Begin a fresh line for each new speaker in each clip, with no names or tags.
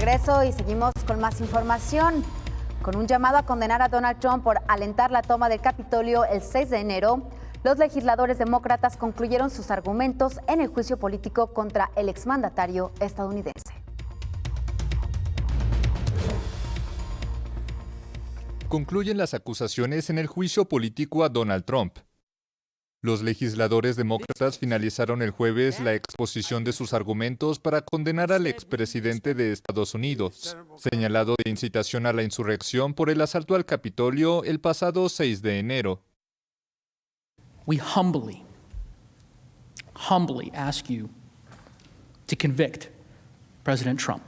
Regreso y seguimos con más información. Con un llamado a condenar a Donald Trump por alentar la toma del Capitolio el 6 de enero, los legisladores demócratas concluyeron sus argumentos en el juicio político contra el exmandatario estadounidense.
Concluyen las acusaciones en el juicio político a Donald Trump. Los legisladores demócratas finalizaron el jueves la exposición de sus argumentos para condenar al expresidente de Estados Unidos, señalado de incitación a la insurrección por el asalto al Capitolio el pasado 6 de enero.
We humbly ask you to convict President Trump.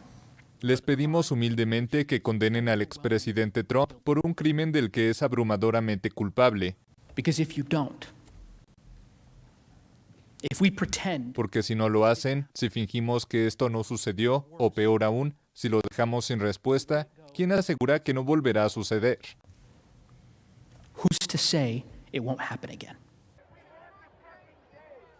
Les pedimos humildemente que condenen al expresidente Trump por un crimen del que es abrumadoramente culpable.
Because if you don't,
porque si no lo hacen, si fingimos que esto no sucedió, o peor aún, si lo dejamos sin respuesta, ¿quién asegura que no volverá a suceder?
Who's to say it won't happen again?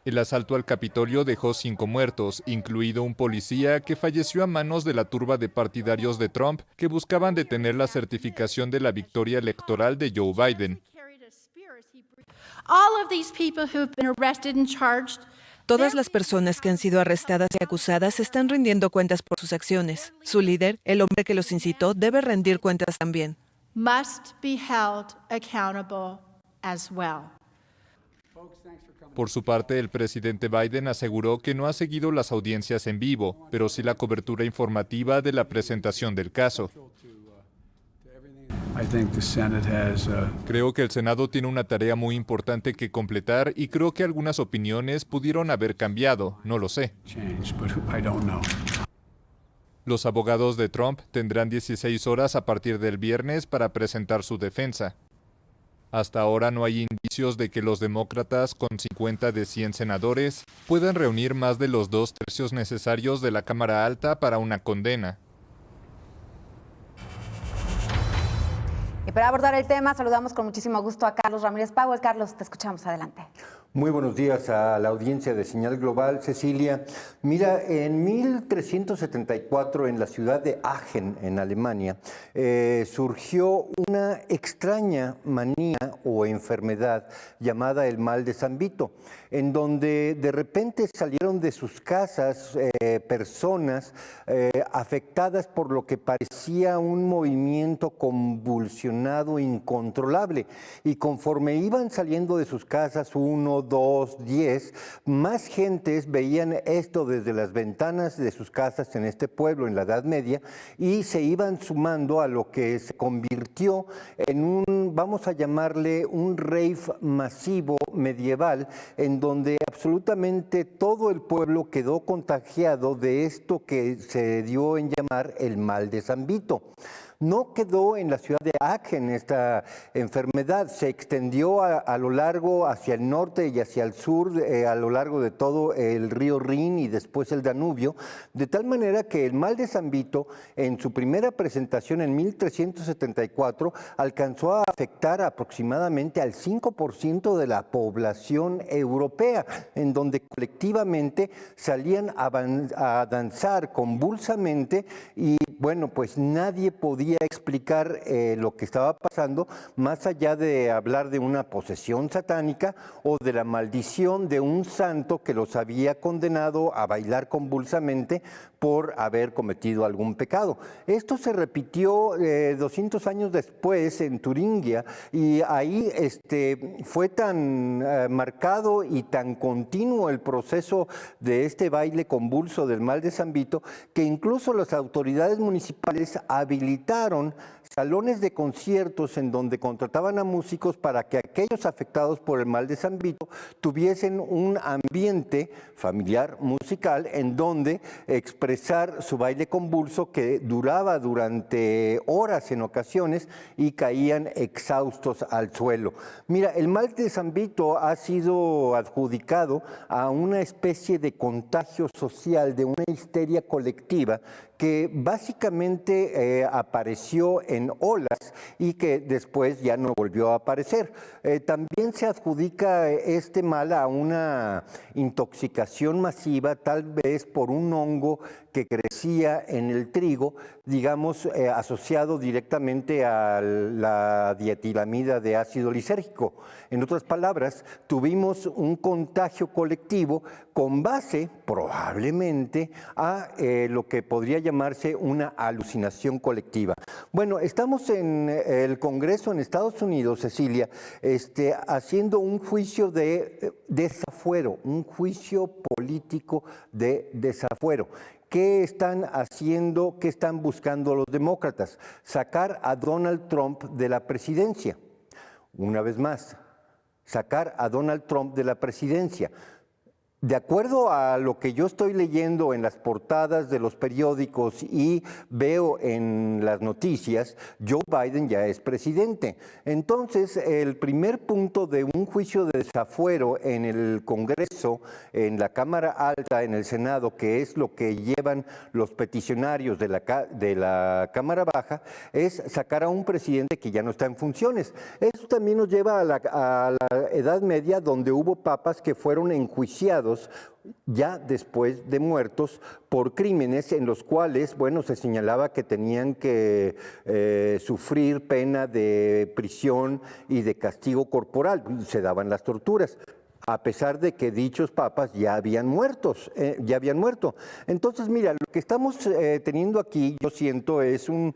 El asalto al Capitolio dejó 5 muertos, incluido un policía que falleció a manos de la turba de partidarios de Trump que buscaban detener la certificación de la victoria electoral de Joe Biden.
Todas las personas que han sido arrestadas y acusadas están rindiendo cuentas por sus acciones. Su líder, el hombre que los incitó, debe rendir cuentas también.
Por su parte, el presidente Biden aseguró que no ha seguido las audiencias en vivo, pero sí la cobertura informativa de la presentación del caso. Creo que el Senado tiene una tarea muy importante que completar y creo que algunas opiniones pudieron haber cambiado, no lo sé. Los abogados de Trump tendrán 16 horas a partir del viernes para presentar su defensa. Hasta ahora no hay indicios de que los demócratas, con 50 de 100 senadores, puedan reunir más de los 2/3 necesarios de la Cámara Alta para una condena.
Y para abordar el tema, saludamos con muchísimo gusto a Carlos Ramírez Powell. Carlos, te escuchamos, adelante.
Muy buenos días a la audiencia de Señal Global, Cecilia. Mira, en 1374, en la ciudad de Aachen, en Alemania, surgió una extraña manía o enfermedad llamada el mal de San Vito, en donde de repente salieron de sus casas personas afectadas por lo que parecía un movimiento convulsionado incontrolable. Y conforme iban saliendo de sus casas, 1, 2, 10, más gentes veían esto desde las ventanas de sus casas en este pueblo en la Edad Media y se iban sumando a lo que se convirtió en un, vamos a llamarle, un rave masivo medieval, en donde absolutamente todo el pueblo quedó contagiado de esto que se dio en llamar el mal de San Vito. No quedó en la ciudad de Aachen esta enfermedad, se extendió a lo largo hacia el norte y hacia el sur, a lo largo de todo el río Rin y después el Danubio, de tal manera que el mal de San Vito, en su primera presentación en 1374, alcanzó a afectar aproximadamente al 5% de la población europea, en donde colectivamente salían a danzar convulsamente y bueno, pues nadie podía explicar lo que estaba pasando, más allá de hablar de una posesión satánica o de la maldición de un santo que los había condenado a bailar convulsamente por haber cometido algún pecado. Esto se repitió 200 años después en Turingia y ahí fue tan marcado y tan continuo el proceso de este baile convulso del mal de San Vito que incluso las autoridades municipales habilitaron salones de conciertos en donde contrataban a músicos para que aquellos afectados por el mal de San Vito tuviesen un ambiente familiar musical en donde expresar su baile convulso que duraba durante horas en ocasiones y caían exhaustos al suelo. Mira, el mal de San Vito ha sido adjudicado a una especie de contagio social, de una histeria colectiva que básicamente apareció en olas y que después ya no volvió a aparecer. También se adjudica este mal a una intoxicación masiva, tal vez por un hongo que crecía en el trigo, digamos, asociado directamente a la dietilamida de ácido lisérgico. En otras palabras, tuvimos un contagio colectivo con base, probablemente, a lo que podría llamarse una alucinación colectiva. Bueno, estamos en el Congreso en Estados Unidos, Cecilia, haciendo un juicio de desafuero, un juicio político de desafuero. ¿Qué están haciendo, qué están buscando los demócratas? Sacar a Donald Trump de la presidencia. Una vez más, sacar a Donald Trump de la presidencia. De acuerdo a lo que yo estoy leyendo en las portadas de los periódicos y veo en las noticias, Joe Biden ya es presidente. Entonces, el primer punto de un juicio de desafuero en el Congreso, en la Cámara Alta, en el Senado, que es lo que llevan los peticionarios de la Cámara Baja, es sacar a un presidente que ya no está en funciones. Eso también nos lleva a la Edad Media, donde hubo papas que fueron enjuiciados ya después de muertos por crímenes en los cuales, bueno, se señalaba que tenían que sufrir pena de prisión y de castigo corporal, se daban las torturas, a pesar de que dichos papas ya habían muerto. Entonces, mira, lo que estamos teniendo aquí, yo siento, es un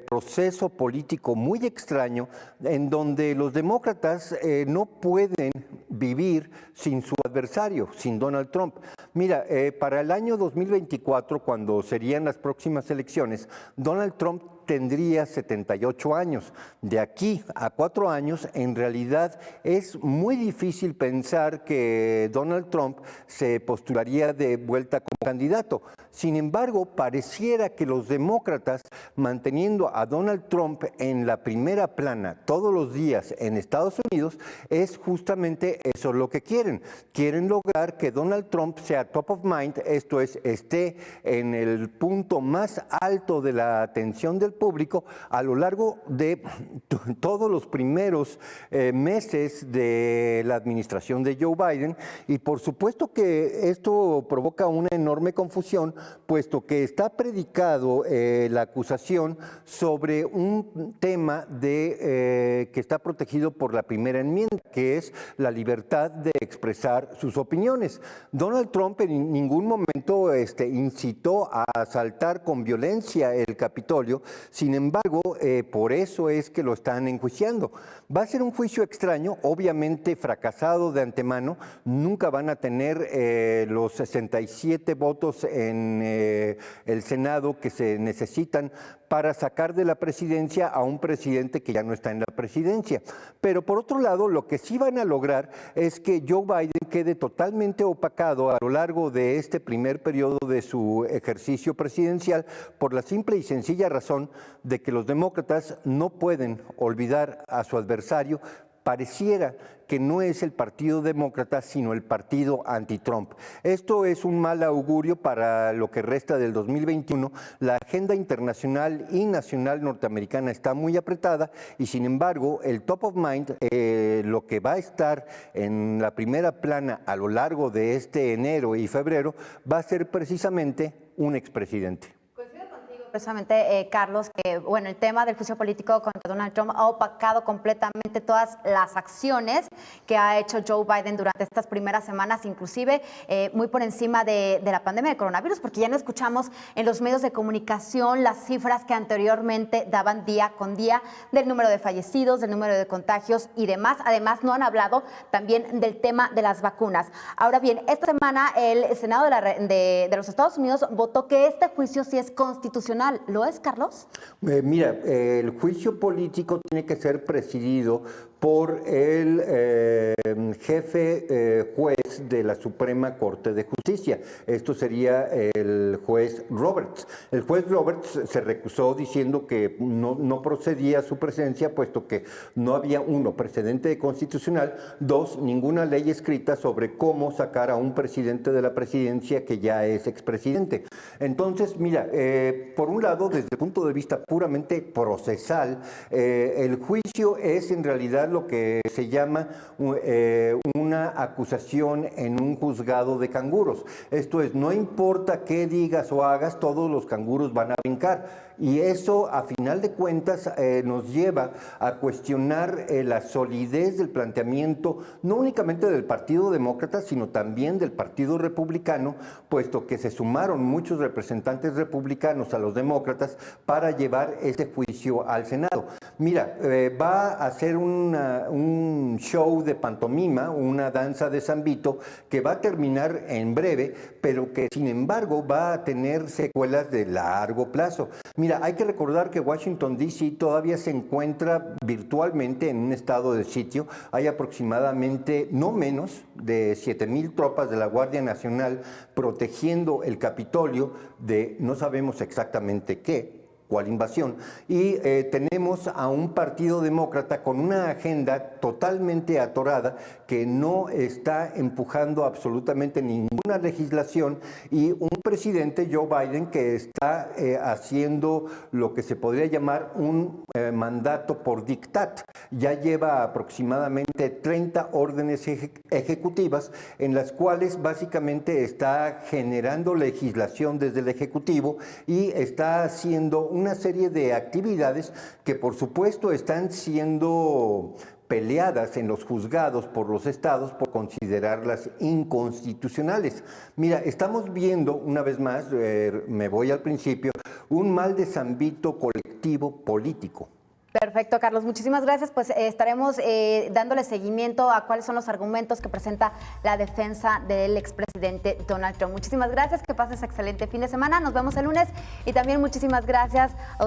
proceso político muy extraño en donde los demócratas no pueden vivir sin su adversario, sin Donald Trump. Mira, para el año 2024, cuando serían las próximas elecciones, Donald Trump tendría 78 años. De aquí a 4 años, en realidad es muy difícil pensar que Donald Trump se postularía de vuelta como candidato. Sin embargo, pareciera que los demócratas, manteniendo a Donald Trump en la primera plana todos los días en Estados Unidos, es justamente eso lo que quieren. Quieren lograr que Donald Trump sea top of mind, esto es, esté en el punto más alto de la atención del público a lo largo de todos los primeros meses de la administración de Joe Biden, y por supuesto que esto provoca una enorme confusión, puesto que está predicado la acusación sobre un tema que está protegido por la primera enmienda, que es la libertad de expresar sus opiniones. Donald Trump en ningún momento incitó a asaltar con violencia el Capitolio. Sin embargo, por eso es que lo están enjuiciando. Va a ser un juicio extraño, obviamente fracasado de antemano. Nunca van a tener los 67 votos en el Senado que se necesitan para sacar de la presidencia a un presidente que ya no está en la presidencia. Pero por otro lado, lo que sí van a lograr es que Joe Biden quede totalmente opacado a lo largo de este primer periodo de su ejercicio presidencial, por la simple y sencilla razón de que los demócratas no pueden olvidar a su adversario. Pareciera que no es el Partido Demócrata, sino el Partido Anti-Trump. Esto es un mal augurio para lo que resta del 2021. La agenda internacional y nacional norteamericana está muy apretada y, sin embargo, el top of mind, lo que va a estar en la primera plana a lo largo de este enero y febrero, va a ser precisamente un expresidente.
Precisamente, Carlos, que bueno, el tema del juicio político contra Donald Trump ha opacado completamente todas las acciones que ha hecho Joe Biden durante estas primeras semanas, inclusive muy por encima de la pandemia de coronavirus, porque ya no escuchamos en los medios de comunicación las cifras que anteriormente daban día con día del número de fallecidos, del número de contagios y demás. Además, no han hablado también del tema de las vacunas. Ahora bien, esta semana el Senado de los Estados Unidos votó que este juicio sí es constitucional. ¿Lo es, Carlos?
Mira, el juicio político tiene que ser presidido por el jefe juez de la Suprema Corte de Justicia. Esto sería el juez Roberts. El juez Roberts se recusó diciendo que no procedía su presencia, puesto que no había, 1, precedente constitucional, 2, ninguna ley escrita sobre cómo sacar a un presidente de la presidencia que ya es expresidente. Entonces, mira, por un lado, desde el punto de vista puramente procesal, el juicio es en realidad presentar lo que se llama una acusación en un juzgado de canguros. Esto es, no importa qué digas o hagas, todos los canguros van a brincar. Y eso, a final de cuentas, nos lleva a cuestionar la solidez del planteamiento, no únicamente del Partido Demócrata, sino también del Partido Republicano, puesto que se sumaron muchos representantes republicanos a los demócratas para llevar este juicio al Senado. Mira, va a ser un show de pantomima, una danza de San Vito, que va a terminar en breve, pero que sin embargo va a tener secuelas de largo plazo. Mira, hay que recordar que Washington, D.C. todavía se encuentra virtualmente en un estado de sitio. Hay aproximadamente no menos de 7,000 tropas de la Guardia Nacional protegiendo el Capitolio de no sabemos exactamente cuál invasión. Y tenemos a un partido demócrata con una agenda totalmente atorada que no está empujando absolutamente ninguna legislación, y un presidente, Joe Biden, que está haciendo lo que se podría llamar un mandato por dictat. Ya lleva aproximadamente 30 órdenes ejecutivas en las cuales básicamente está generando legislación desde el Ejecutivo y está haciendo una serie de actividades que por supuesto están siendo peleadas en los juzgados por los estados por considerarlas inconstitucionales. Mira, estamos viendo una vez más, me voy al principio, un mal de San Vito colectivo político.
Perfecto, Carlos. Muchísimas gracias. Pues estaremos dándole seguimiento a cuáles son los argumentos que presenta la defensa del expresidente Donald Trump. Muchísimas gracias. Que pases excelente fin de semana. Nos vemos el lunes. Y también muchísimas gracias a